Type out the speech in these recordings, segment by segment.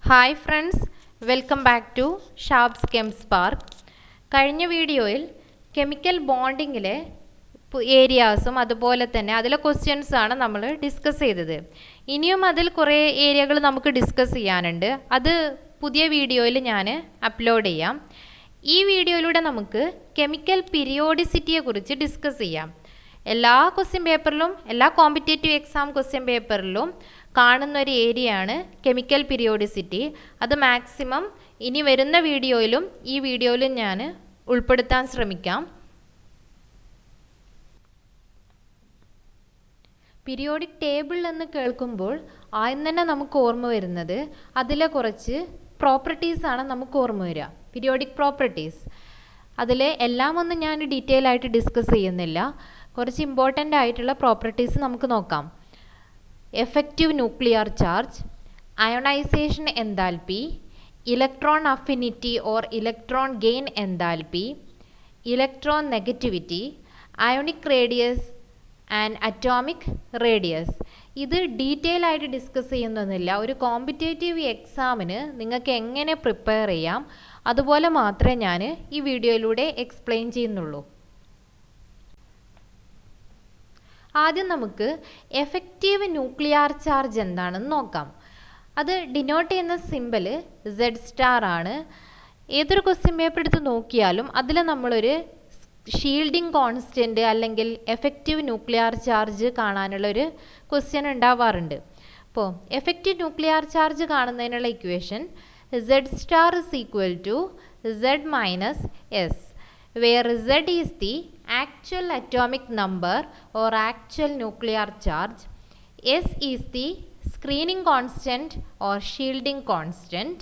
Hi friends, welcome back to Sharps Chem Spark. കഴിഞ്ഞ വീഡിയോയിൽ chemical ബോണ്ടിങ്ങിലെ ഏരിയാസും അതുപോലെ തന്നെ അതിലെ ക്വസ്റ്റ്യൻസാണ് നമ്മൾ ഡിസ്കസ് ചെയ്തത്. ഇനിയും അതിൽ കുറേ ഏരിയകൾ നമുക്ക് ഡിസ്കസ് ചെയ്യാനുണ്ട്. അത് പുതിയ വീഡിയോയിൽ ഞാൻ അപ്ലോഡ് ചെയ്യാം. ഈ വീഡിയോയിലൂടെ നമുക്ക് കെമിക്കൽ പീരിയോഡിസിറ്റിയെ കുറിച്ച് ഡിസ്കസ് ചെയ്യാം. എല്ലാ ക്വസ്റ്റ്യൻ പേപ്പറിലും എല്ലാ കോമ്പറ്റേറ്റീവ് എക്സാം ക്വസ്റ്റ്യൻ പേപ്പറിലും കാണുന്ന ഒരു ഏരിയയാണ് കെമിക്കൽ പീരിയോഡിസിറ്റി. അത് മാക്സിമം ഇനി വരുന്ന വീഡിയോയിലും ഈ വീഡിയോയിലും ഞാൻ ഉൾപ്പെടുത്താൻ ശ്രമിക്കാം. പീരിയോഡിക് ടേബിൾ എന്ന് കേൾക്കുമ്പോൾ ആദ്യം തന്നെ നമുക്ക് ഓർമ്മ വരുന്നത് അതിലെ കുറച്ച് പ്രോപ്പർട്ടീസാണ് നമുക്ക് ഓർമ്മ വരിക. പീരിയോഡിക് പ്രോപ്പർട്ടീസ് അതിലെ എല്ലാം ഒന്നും ഞാൻ ഡീറ്റെയിൽ ആയിട്ട് ഡിസ്കസ് ചെയ്യുന്നില്ല. കുറച്ച് ഇമ്പോർട്ടൻ്റ് ആയിട്ടുള്ള പ്രോപ്പർട്ടീസ് നമുക്ക് നോക്കാം. Effective nuclear charge, ionisation enthalpy, electron affinity or electron gain enthalpy, electron negativity, ionic radius and atomic radius. ഇത് ഡീറ്റെയിൽ ആയിട്ട് ഡിസ്കസ് ചെയ്യുന്നൊന്നുമില്ല. ഒരു കോമ്പറ്റേറ്റീവ് എക്സാമിന് നിങ്ങൾക്ക് എങ്ങനെ പ്രിപ്പയർ ചെയ്യാം അതുപോലെ മാത്രമേ ഞാൻ ഈ വീഡിയോയിലൂടെ എക്സ്പ്ലെയിൻ ചെയ്യുന്നുള്ളൂ. ആദ്യം നമുക്ക് എഫക്റ്റീവ് ന്യൂക്ലിയർ ചാർജ് എന്താണെന്ന് നോക്കാം. അത് ഡിനോട്ട് ചെയ്യുന്ന സിമ്പൽ Z* ആണ്. ഏതൊരു ക്വസ്റ്റ്യൻ പേപ്പർ എടുത്ത് നോക്കിയാലും അതിൽ നമ്മളൊരു ഷീൽഡിംഗ് കോൺസ്റ്റൻറ്റ് അല്ലെങ്കിൽ എഫക്റ്റീവ് ന്യൂക്ലിയർ ചാർജ് കാണാനുള്ളൊരു ക്വസ്റ്റ്യൻ ഉണ്ടാവാറുണ്ട്. അപ്പോൾ എഫക്റ്റീവ് ന്യൂക്ലിയർ ചാർജ് കാണുന്നതിനുള്ള equation Z* Z - S, where Z is the actual atomic number or actual nuclear charge, S is the screening constant or shielding constant.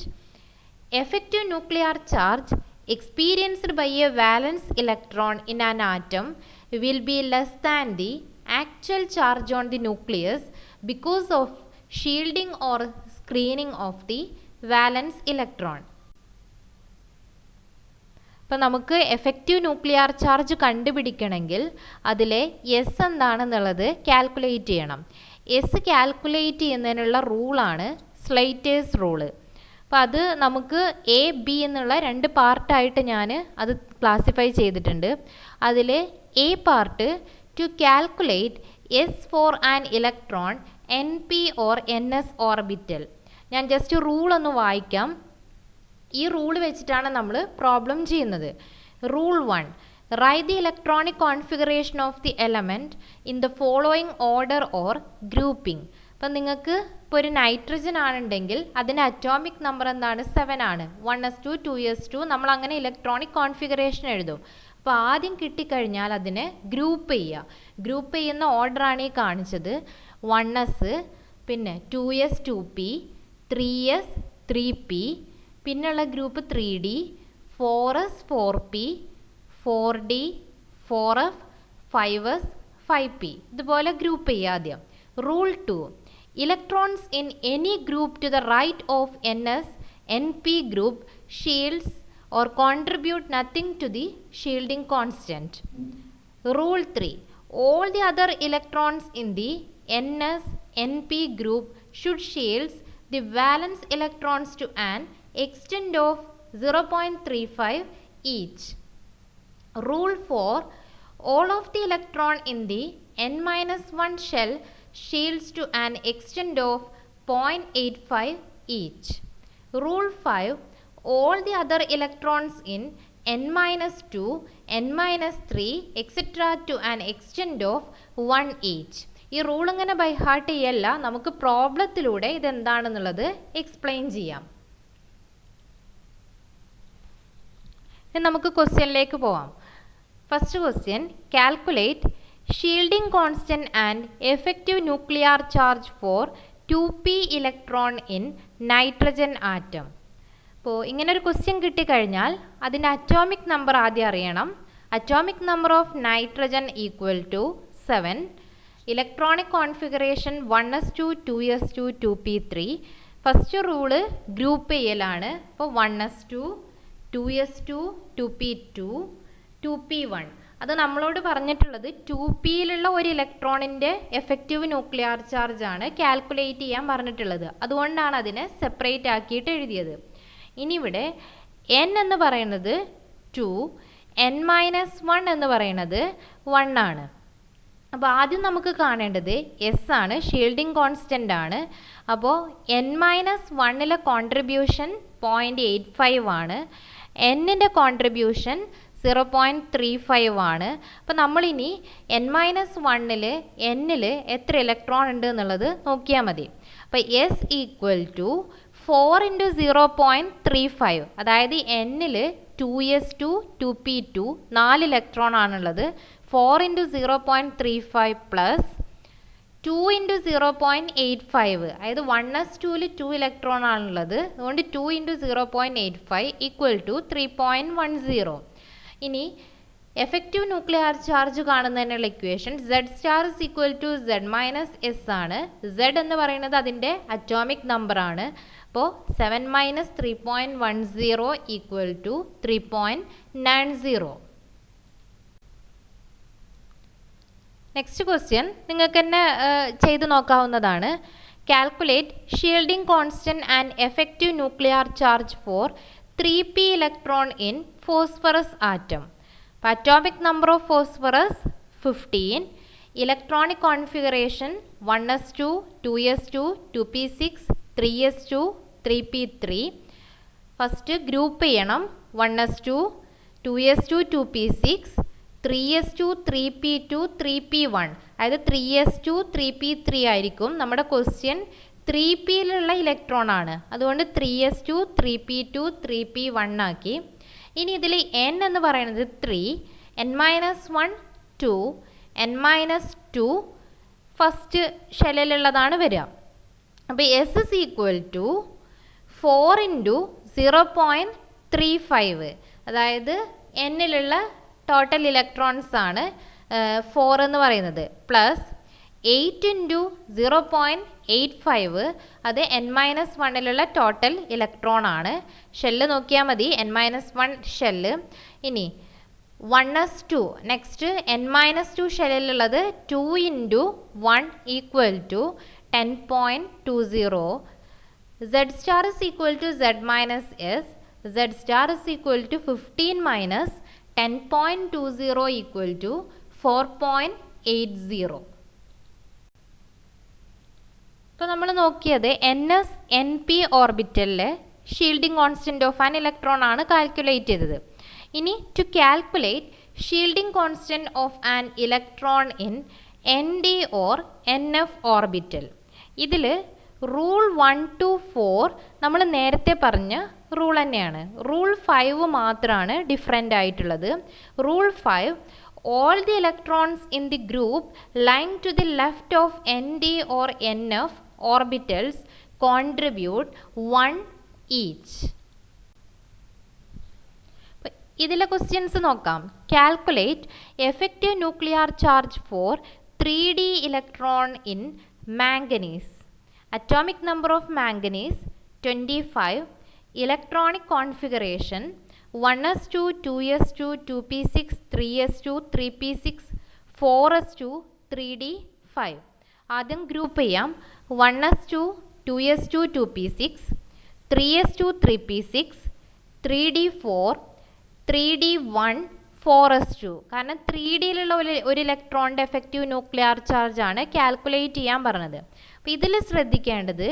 Effective nuclear charge experienced by a valence electron in an atom will be less than the actual charge on the nucleus because of shielding or screening of the valence electron. അപ്പോൾ നമുക്ക് effective nuclear charge കണ്ടുപിടിക്കണമെങ്കിൽ അതിലെ S എന്താണെന്നുള്ളത് calculate ചെയ്യണം. S calculate ചെയ്യുന്നതിനുള്ള റൂളാണ് സ്ലൈറ്റേഴ്സ് rule. അപ്പോൾ അത് നമുക്ക് A B എന്നുള്ള രണ്ട് പാർട്ടായിട്ട് ഞാൻ അത് ക്ലാസിഫൈ ചെയ്തിട്ടുണ്ട്. അതിൽ A part to calculate S for an electron NP or NS orbital. ഞാൻ ജസ്റ്റ് റൂൾ ഒന്ന് വായിക്കാം. ഈ റൂൾ വെച്ചിട്ടാണ് നമ്മൾ പ്രോബ്ലം ചെയ്യുന്നത്. Rule 1, right the electronic configuration of the element in the following order or grouping. അപ്പം നിങ്ങൾക്ക് ഇപ്പോൾ ഒരു നൈട്രജൻ ആണെന്നുണ്ടെങ്കിൽ അതിൻ്റെ അറ്റോമിക് നമ്പർ എന്താണ്? 7 ആണ്. 1s2 2s2 നമ്മൾ അങ്ങനെ ഇലക്ട്രോണിക് കോൺഫിഗറേഷൻ എഴുതും. അപ്പോൾ ആദ്യം കിട്ടിക്കഴിഞ്ഞാൽ അതിനെ ഗ്രൂപ്പ് ചെയ്യുക. ഗ്രൂപ്പ് ചെയ്യുന്ന ഓർഡറാണ് ഈ കാണിച്ചത്. 1s, പിന്നെ 2s 2p, 3s 3p, പിന്നെയുള്ള group 3D, 4s 4p, 4D 4f, 5s 5p. ഇതുപോലെ ഗ്രൂപ്പ് ചെയ്യുക ആദ്യം. Rule 2, electrons in any group to the right of NS NP group shields or contribute nothing to the shielding constant. Rule 3, all the other electrons in the NS NP group should shields the valence electrons to an extent of 0.35 each. Rule 4, all of the electron in the N-1 shell shields to an extent of 0.85 each. Rule 5, all the other electrons in N-2, N-3 etc. to an extent of 1 each. ഈ rule ഇങ്ങനെ by heart ചെയ്യല്ല, നമുക്ക് പ്രോബ്ലത്തിലൂടെ ഇതെന്താണെന്നുള്ളത് explain ചെയ്യാം. നമുക്ക് ക്വസ്റ്റ്യനിലേക്ക് പോവാം. First question, calculate shielding constant and effective nuclear charge for 2p electron in nitrogen atom. അപ്പോൾ ഇങ്ങനൊരു ക്വസ്റ്റ്യൻ കിട്ടിക്കഴിഞ്ഞാൽ അതിൻ്റെ അറ്റോമിക് നമ്പർ ആദ്യം അറിയണം. Atomic number of nitrogen equal to 7. Electronic configuration 1s2 2s2 2p3. First rule group ചെയ്യലാണ്. അപ്പോൾ 1s2 2s2 2p2 2p1. അത് നമ്മളോട് പറഞ്ഞിട്ടുള്ളത് 2pയിലുള്ള ഒരു ഇലക്ട്രോണിൻ്റെ എഫക്റ്റീവ് ന്യൂക്ലിയർ ചാർജ് ആണ് കാൽക്കുലേറ്റ് ചെയ്യാൻ പറഞ്ഞിട്ടുള്ളത്. അതുകൊണ്ടാണ് അതിനെ സെപ്പറേറ്റ് ആക്കിയിട്ട് എഴുതിയത്. ഇനി ഇവിടെ n എന്ന് പറയുന്നത് 2, n-1 എന്ന് പറയുന്നത് 1 ആണ്. അപ്പോൾ ആദ്യം നമുക്ക് കാണേണ്ടത് എസ് ആണ്, ഷീൽഡിംഗ് കോൺസ്റ്റൻ്റ് ആണ്. അപ്പോൾ n-1ലെ കോൺട്രിബ്യൂഷൻ 0.85 ആണ്, എന്നിൻ്റെ കോൺട്രിബ്യൂഷൻ 0.35 ആണ്. അപ്പോൾ നമ്മളിനി n-1ൽ എന്നിൽ എത്ര ഇലക്ട്രോൺ ഉണ്ട് എന്നുള്ളത് നോക്കിയാൽ മതി. അപ്പോൾ എസ് ഈക്വൽ ടു 4 × 0.35, അതായത് എന്നിൽ 2s2 2p2 4 ഇലക്ട്രോൺ ആണുള്ളത്. 4 × 0.35 പ്ലസ് 2 × 0.85, അതായത് 1s2ൽ 2 ഇലക്ട്രോൺ ആണുള്ളത്. അതുകൊണ്ട് 2 × 0.85 ഈക്വൽ ടു 3.10. ഇനി എഫക്റ്റീവ് ന്യൂക്ലിയർ ചാർജ് കാണുന്നതിനുള്ള ഇക്വേഷൻ Z* = Z - S ആണ്. Z എന്ന് പറയുന്നത് അതിൻ്റെ അറ്റോമിക് നമ്പർ ആണ്. അപ്പോൾ 7 - 3.10 ഈക്വൽ ടു 3.90. നെക്സ്റ്റ് ക്വസ്റ്റ്യൻ നിങ്ങൾക്ക് തന്നെ ചെയ്ത് നോക്കാവുന്നതാണ്. Calculate shielding constant and effective nuclear charge for 3p electron in phosphorus atom. Atomic number of phosphorus 15, electronic configuration 1s2 2s2 2p6 3s2 3p3. First group ചെയ്യണം. 1s2 2s2 2p6 3s2 3p2 3p1, അതായത് 3s2 3p3 ആയിരിക്കും. നമ്മുടെ question 3pയിലുള്ള electron ആണ്, അതുകൊണ്ട് 3s2 3p2 3p1 ആക്കി. ഇനി ഇതിൽ n എന്ന് പറയുന്നത് 3, n-1 2, n-2 ഫസ്റ്റ് ഷെല്ലിലുള്ളതാണ് വരിക. അപ്പോൾ S is equal to 4 × 0.35, അതായത് എന്നിലുള്ള ടോട്ടൽ ഇലക്ട്രോൺസ് ആണ് 4 എന്ന് പറയുന്നത്, പ്ലസ് 8 × 0.85, അത് n-1ലുള്ള ടോട്ടൽ ഇലക്ട്രോൺ ആണ്. ഷെല്ല് നോക്കിയാൽ മതി, n-1 ഷെല്ല്. ഇനി 1s2, നെക്സ്റ്റ് n-2 ഷെല്ലിലുള്ളത് 2 × 1 equal to 10.20. Z* is equal to Z minus S. Z* is equal to 15 minus 10.20 equal to 4.80. ഇപ്പോൾ നമ്മൾ നോക്കിയത് NS-NP ഓർബിറ്റലിലെ shielding constant of an electron ആണ് കാൽക്കുലേറ്റ് ചെയ്തത്. ഇനി to calculate shielding constant of an electron in ND or NF orbital, ഇതിൽ rule 1 to 4 നമ്മൾ നേരത്തെ പറഞ്ഞ റൂൾ തന്നെയാണ്. റൂൾ 5 മാത്രമാണ് ഡിഫറെൻ്റ് ആയിട്ടുള്ളത്. Rule 5, all the electrons in the group lying to the left of ND or NF orbitals contribute 1 each. ഇതിലെ questions നോക്കാം. Calculate effective nuclear charge for 3D electron in manganese. Atomic number of manganese 25, electronic configuration 1s2 2s2 2p6 3s2 3p6 4s2 3d5. ആദ്യം group ചെയ്യാം. 1s2 2s2 2p6 3s2 3p6 3d4 3d1 4s2. കാരണം 3Dയിലുള്ള ഒരു ഇലക്ട്രോണിൻ്റെ effective nuclear charge ആണ് calculate ചെയ്യാൻ പറഞ്ഞത്. അപ്പോൾ ഇതിൽ ശ്രദ്ധിക്കേണ്ടത്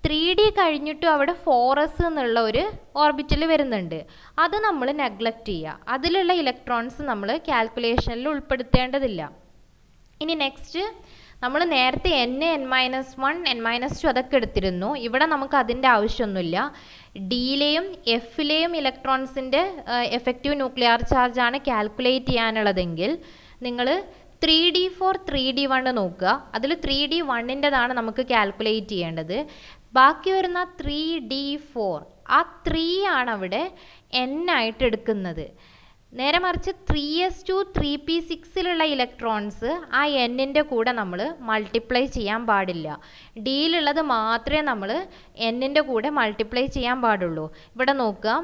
3D കഴിഞ്ഞിട്ടും അവിടെ 4s എന്നുള്ള ഒരു ഓർബിറ്റൽ വരുന്നുണ്ട്, അത് നമ്മൾ നെഗ്ലക്റ്റ് ചെയ്യുക. അതിലുള്ള ഇലക്ട്രോൺസ് നമ്മൾ കാൽക്കുലേഷനിൽ ഉൾപ്പെടുത്തേണ്ടതില്ല. ഇനി നെക്സ്റ്റ് നമ്മൾ നേരത്തെ n-1 n-2 അതൊക്കെ എടുത്തിരുന്നു. ഇവിടെ നമുക്ക് അതിൻ്റെ ആവശ്യമൊന്നുമില്ല. ഡിയിലെയും എഫിലെയും ഇലക്ട്രോൺസിൻ്റെ എഫക്റ്റീവ് ന്യൂക്ലിയർ ചാർജ് ആണ് കാൽക്കുലേറ്റ് ചെയ്യാനുള്ളതെങ്കിൽ നിങ്ങൾ 3d4 3d1 നോക്കുക. അതിൽ 3d1ൻ്റെതാണ് നമുക്ക് കാൽക്കുലേറ്റ് ചെയ്യേണ്ടത്. ബാക്കി വരുന്ന 3d4, ആ 3 ആണ് അവിടെ n ആയിട്ട് എടുക്കുന്നത്. നേരെ മറിച്ച് 3s2 3p6ലുള്ള ഇലക്ട്രോൺസ് ആ എന്നിൻ്റെ കൂടെ നമ്മൾ മൾട്ടിപ്ലൈ ചെയ്യാൻ പാടില്ല. ഡിയിലുള്ളത് മാത്രമേ നമ്മൾ എന്നിൻ്റെ കൂടെ മൾട്ടിപ്ലൈ ചെയ്യാൻ പാടുള്ളൂ. ഇവിടെ നോക്കുക,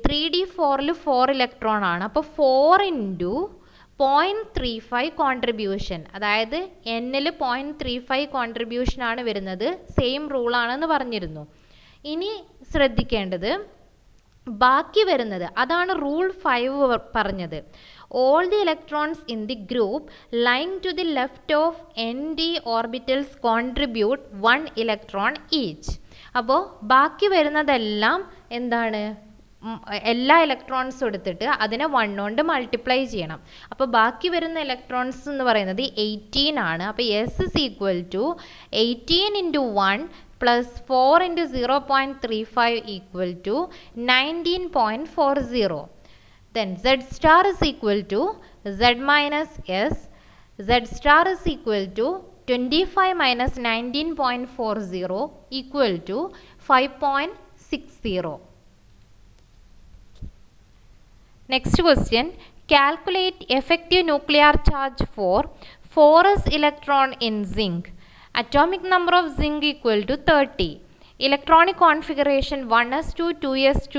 3d4ൽ 4 ഇലക്ട്രോൺ ആണ്. അപ്പോൾ 4 × 0.35 കോൺട്രിബ്യൂഷൻ, അതായത് എന്നിൽ 0.35 കോൺട്രിബ്യൂഷനാണ് വരുന്നത്. സെയിം റൂളാണെന്ന് പറഞ്ഞിരുന്നു. ഇനി ശ്രദ്ധിക്കേണ്ടത് ബാക്കി വരുന്നത്, അതാണ് റൂൾ 5 പറഞ്ഞത്. All the electrons in the group lying to the left of ND orbitals contribute 1 electron each. അപ്പോൾ ബാക്കി വരുന്നതെല്ലാം എന്താണ്, എല്ലാ ഇലക്ട്രോൺസും എടുത്തിട്ട് അതിനെ 1 കൊണ്ട് മൾട്ടിപ്ലൈ ചെയ്യണം. അപ്പോൾ ബാക്കി വരുന്ന ഇലക്ട്രോൺസ് എന്ന് പറയുന്നത് 18 ആണ്. അപ്പോൾ S is equal to 18 into 1 plus 4 into 0.35 equal to 19.40. Then Z star is equal to Z minus S. Z star is equal to 25 minus 19.40 equal to 5.60. Next question, calculate effective nuclear charge for 4s electron in zinc. Atomic number of zinc equal to 30. Electronic configuration 1s2, 2s2,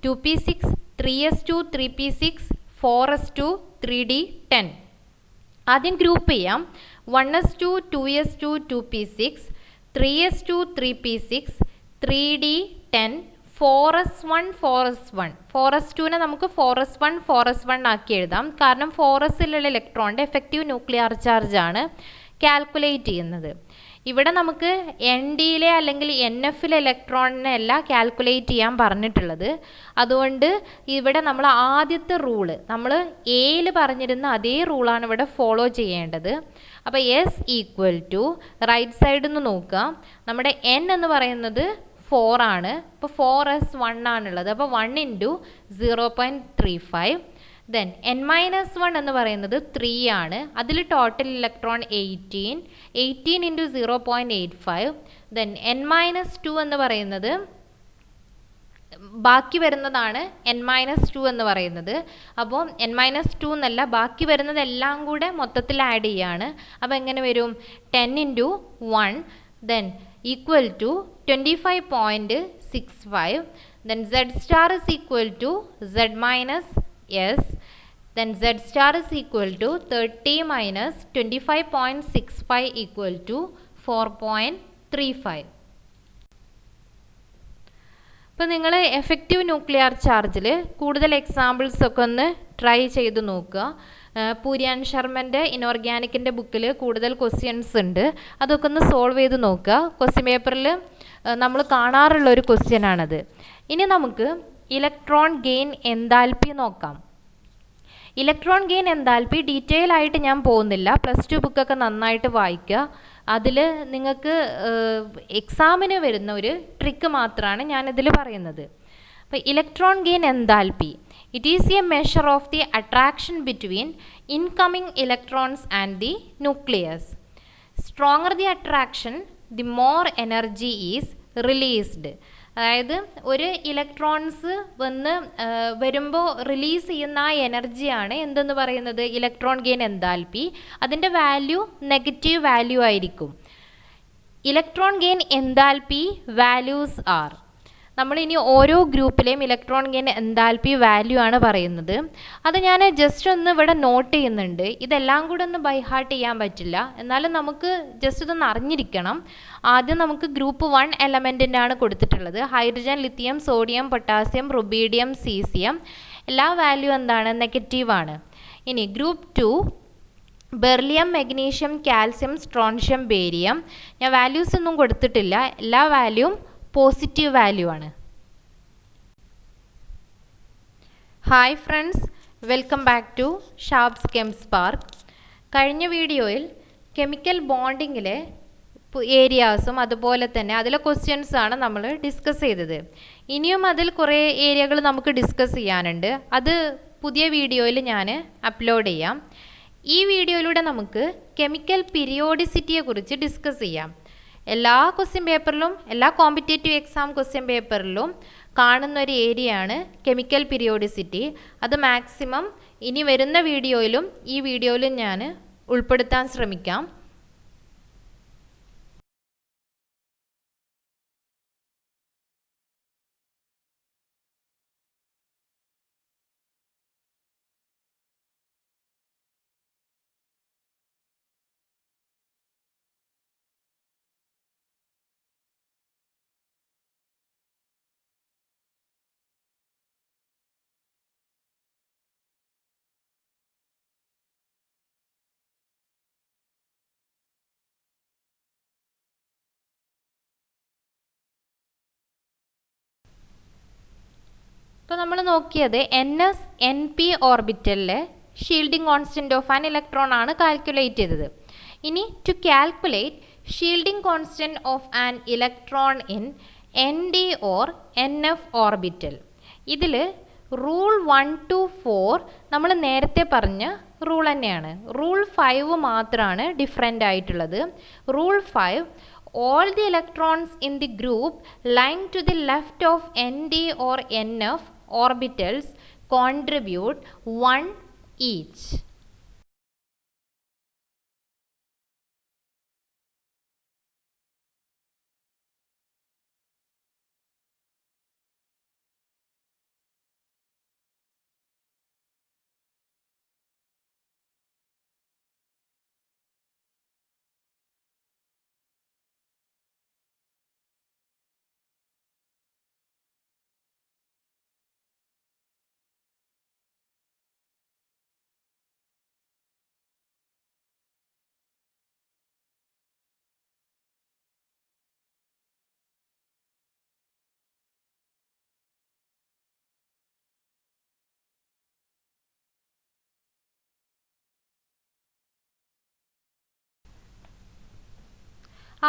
2p6, 3s2, 3p6, 4s2, 3d10. ആദ്യം group ചെയ്യാം. 1s2, 2s2, 2p6, 3s2, 3p6, 3d10, 4s1, 4s1. 4s2നെ നമുക്ക് 4s1, 4s1 ആക്കി എഴുതാം. കാരണം 4sലുള്ള ഇലക്ട്രോണിൻ്റെ effective nuclear charge ആണ് calculate ചെയ്യുന്നത്. ഇവിടെ നമുക്ക് NDയിലെ അല്ലെങ്കിൽ NFയിലെ ഇലക്ട്രോണിനെ അല്ല കാൽക്കുലേറ്റ് ചെയ്യാൻ പറഞ്ഞിട്ടുള്ളത്. അതുകൊണ്ട് ഇവിടെ നമ്മൾ ആദ്യത്തെ റൂള്, നമ്മൾ എയിൽ പറഞ്ഞിരുന്ന അതേ റൂളാണ് ഇവിടെ ഫോളോ ചെയ്യേണ്ടത്. അപ്പോൾ S ഈക്വൽ ടു റൈറ്റ് സൈഡിൽ നിന്ന് നോക്കുക. നമ്മുടെ N എന്ന് പറയുന്നത് 4 ആണ്. അപ്പോൾ 4s1 ആണുള്ളത്. അപ്പോൾ 1 ഇൻറ്റു 0.35. ദെൻ n-1 എന്ന് പറയുന്നത് 3 ആണ്. അതിൽ total electron 18 into 0.85. Then n-2 എന്ന് പറയുന്നത് ബാക്കി വരുന്നതാണ് n-2 എന്ന് പറയുന്നത്. അപ്പോൾ n-2 എന്നല്ല, ബാക്കി വരുന്നതെല്ലാം കൂടെ മൊത്തത്തിൽ ആഡ് ചെയ്യാണ്. അപ്പോൾ എങ്ങനെ വരും? 10 into 1 then equal to 25.65. Then Z star is equal to Z minus S. Then Z star is equal to 30 minus 25.65 equal to 4.35. അപ്പോൾ നിങ്ങൾ എഫക്റ്റീവ് ന്യൂക്ലിയർ ചാർജിൽ കൂടുതൽ എക്സാമ്പിൾസ് ഒക്കെ ഒന്ന് ട്രൈ ചെയ്ത് നോക്കുക. പൂരിയാൻ ശർമ്മൻ്റെ ഇനോർഗാനിക്കിൻ്റെ ബുക്കിൽ കൂടുതൽ ക്വസ്റ്റ്യൻസ് ഉണ്ട്. അതൊക്കെ ഒന്ന് സോൾവ് ചെയ്ത് നോക്കുക. ക്വസ്റ്റ്യൻ പേപ്പറിൽ നമ്മൾ കാണാറുള്ള ഒരു ക്വസ്റ്റ്യൻ ആണത്. ഇനി നമുക്ക് ഇലക്ട്രോൺ ഗെയിൻ എൻതാൽപ്പി നോക്കാം. ഇലക്ട്രോൺ ഗെയിൻ എൻതാൽപ്പി ഡീറ്റെയിൽ ആയിട്ട് ഞാൻ പോകുന്നില്ല. +2 ബുക്കൊക്കെ നന്നായിട്ട് വായിക്കുക. അതിൽ നിങ്ങൾക്ക് എക്സാമിന് വരുന്ന ഒരു ട്രിക്ക് മാത്രമാണ് ഞാനിതിൽ പറയുന്നത്. അപ്പോൾ electron gain enthalpy, it is A measure of the attraction between incoming electrons and the nucleus. Stronger the attraction, the more energy is released. അതായത് ഒരു ഇലക്ട്രോൺസ് വരുമ്പോൾ റിലീസ് ചെയ്യുന്ന ആ എനർജിയാണ് എന്തെന്ന് പറയുന്നത്? Electron gain enthalpy. അതിൻ്റെ വാല്യൂ നെഗറ്റീവ് വാല്യൂ ആയിരിക്കും. Electron gain enthalpy values R. നമ്മളിനി ഓരോ ഗ്രൂപ്പിലെയും ഇലക്ട്രോൺ ഗെയിൻ എൻതാൽപ്പി വാല്യൂ ആണ് പറയുന്നത്. അത് ഞാൻ ജസ്റ്റ് ഒന്ന് ഇവിടെ നോട്ട് ചെയ്യുന്നുണ്ട്. ഇതെല്ലാം കൂടെ ഒന്ന് ബൈ ഹാർട്ട് ചെയ്യാൻ പറ്റില്ല, എന്നാലും നമുക്ക് ജസ്റ്റ് ഇതൊന്ന് അറിഞ്ഞിരിക്കണം. ആദ്യം നമുക്ക് ഗ്രൂപ്പ് 1 എലമെൻറ്റിൻ്റെ ആണ് കൊടുത്തിട്ടുള്ളത്. Hydrogen, lithium, sodium, potassium, rubidium, caesium. എല്ലാ വാല്യൂ എന്താണ്? നെഗറ്റീവാണ്. ഇനി group 2 beryllium, magnesium, calcium, strontium, barium. ഞാൻ വാല്യൂസ് ഒന്നും കൊടുത്തിട്ടില്ല. എല്ലാ വാല്യൂവും പോസിറ്റീവ് വാല്യൂ ആണ്. Hi friends, welcome back to Sharps Chem Spark. കഴിഞ്ഞ വീഡിയോയിൽ കെമിക്കൽ ബോണ്ടിങ്ങിലെ ഏരിയാസും അതുപോലെ തന്നെ അതിലെ ക്വസ്റ്റ്യൻസാണ് നമ്മൾ ഡിസ്കസ് ചെയ്തത്. ഇനിയും അതിൽ കുറേ ഏരിയകൾ നമുക്ക് ഡിസ്കസ് ചെയ്യാനുണ്ട്. അത് പുതിയ വീഡിയോയിൽ ഞാൻ അപ്ലോഡ് ചെയ്യാം. ഈ വീഡിയോയിലൂടെ നമുക്ക് കെമിക്കൽ പീരിയോഡിസിറ്റിയെ കുറിച്ച് ഡിസ്കസ് ചെയ്യാം. എല്ലാ ക്വസ്റ്റ്യൻ പേപ്പറിലും, എല്ലാ കോമ്പറ്റേറ്റീവ് എക്സാം ക്വസ്റ്റ്യൻ പേപ്പറിലും കാണുന്ന ഒരു ഏരിയയാണ് കെമിക്കൽ പീരിയോഡിസിറ്റി. അത് മാക്സിമം ഇനി വരുന്ന വീഡിയോയിലും ഈ വീഡിയോയിലും ഞാൻ ഉൾപ്പെടുത്താൻ ശ്രമിക്കാം. ഇപ്പോൾ നമ്മൾ നോക്കിയത് NS-NP ഓർബിറ്റലിലെ shielding constant of an electron ആണ് കാൽക്കുലേറ്റ് ചെയ്തത്. ഇനി to calculate shielding constant of an electron in ND or NF orbital, ഇതിൽ റൂൾ 1 to 4 നമ്മൾ നേരത്തെ പറഞ്ഞ റൂൾ തന്നെയാണ്. റൂൾ 5 മാത്രമാണ് ഡിഫറെൻ്റ് ആയിട്ടുള്ളത്. Rule 5, all the electrons in the group lying to the left of ND or NF orbitals contribute 1 each.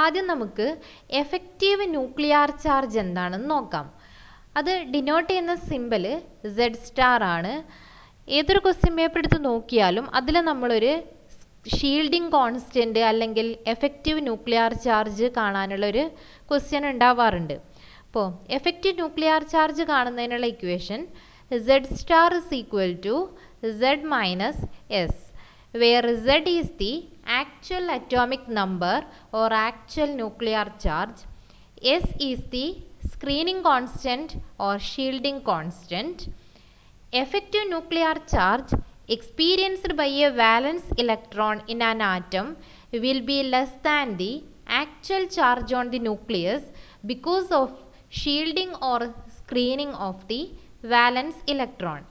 ആദ്യം നമുക്ക് effective nuclear charge എന്താണെന്ന് നോക്കാം. അത് ഡിനോട്ട് ചെയ്യുന്ന സിമ്പൽ Z* ആണ്. ഏതൊരു ക്വസ്റ്റ്യൻ പേപ്പർ എടുത്ത് നോക്കിയാലും അതിൽ നമ്മളൊരു ഷീൽഡിംഗ് കോൺസ്റ്റൻറ്റ് അല്ലെങ്കിൽ എഫക്റ്റീവ് ന്യൂക്ലിയർ ചാർജ് കാണാനുള്ളൊരു ക്വസ്റ്റ്യൻ ഉണ്ടാവാറുണ്ട്. അപ്പോൾ എഫക്റ്റീവ് ന്യൂക്ലിയർ ചാർജ് കാണുന്നതിനുള്ള equation Z* = Z - S, where Z is the actual atomic number or actual nuclear charge, S is the screening constant or shielding constant. Effective nuclear charge experienced by a valence electron in an atom will be less than the actual charge on the nucleus because of shielding or screening of the valence electron.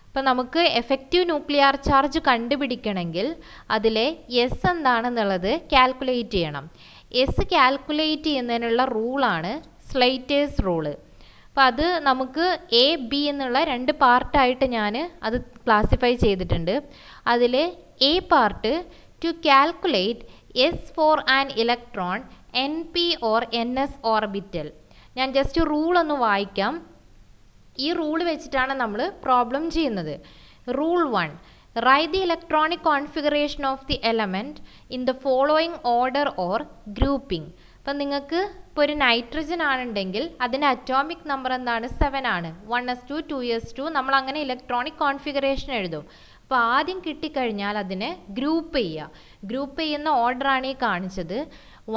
അപ്പോൾ നമുക്ക് effective nuclear charge കണ്ടുപിടിക്കണമെങ്കിൽ അതിലെ S എന്താണെന്നുള്ളത് calculate ചെയ്യണം. S calculate ചെയ്യുന്നതിനുള്ള റൂളാണ് സ്ലൈറ്റേഴ്സ് rule. അപ്പോൾ അത് നമുക്ക് A, B എന്നുള്ള 2 പാർട്ടായിട്ട് ഞാൻ അത് ക്ലാസിഫൈ ചെയ്തിട്ടുണ്ട്. അതിൽ A part to calculate S for an electron NP or NS orbital. ഞാൻ ജസ്റ്റ് റൂൾ ഒന്ന് വായിക്കാം. ഈ റൂൾ വെച്ചിട്ടാണ് നമ്മൾ പ്രോബ്ലം ചെയ്യുന്നത്. Rule 1, right the electronic configuration of the element in the following order or grouping. അപ്പം നിങ്ങൾക്ക് ഇപ്പോൾ ഒരു നൈട്രജൻ ആണെന്നുണ്ടെങ്കിൽ അതിൻ്റെ അറ്റോമിക് നമ്പർ എന്താണ്? 7 ആണ്. 1s2 2s2 നമ്മൾ അങ്ങനെ ഇലക്ട്രോണിക് കോൺഫിഗറേഷൻ എഴുതും. അപ്പോൾ ആദ്യം കിട്ടിക്കഴിഞ്ഞാൽ അതിനെ ഗ്രൂപ്പ് ചെയ്യുക. ഗ്രൂപ്പ് ചെയ്യുന്ന ഓർഡറാണ് ഈ കാണിച്ചത്.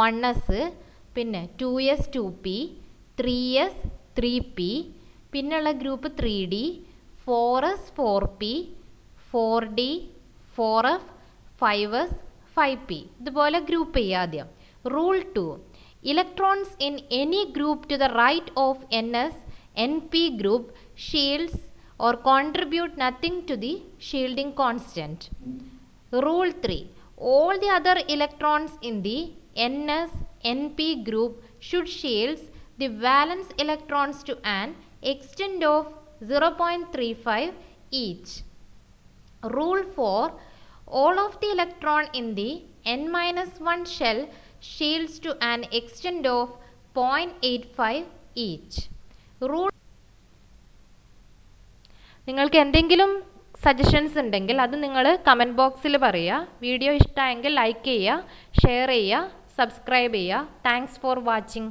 1s, പിന്നെ 2s 2p, 3s 3p, പിന്നുള്ള group 3D, 4s 4p, 4D, 4f, 5s 5p. ഇതുപോലെ ഗ്രൂപ്പ് ചെയ്യുക ആദ്യം. Rule 2, electrons in any group to the right of NS NP group shields or contribute nothing to the shielding constant. Rule 3, all the other electrons in the NS NP group should shield the valence electrons to an extent of 0.35 each. Rule 4, All of the electron in the n-1 shell shields to an extent of 0.85 each. Rule. നിങ്ങൾക്ക് എന്തെങ്കിലും suggestions ഉണ്ടെങ്കിൽ അത് നിങ്ങൾ comment ബോക്സിൽ പറയുക. Video ഇഷ്ടമായെങ്കിൽ like ചെയ്യുക, share ചെയ്യുക, സബ്സ്ക്രൈബ് ചെയ്യുക. Thanks for watching.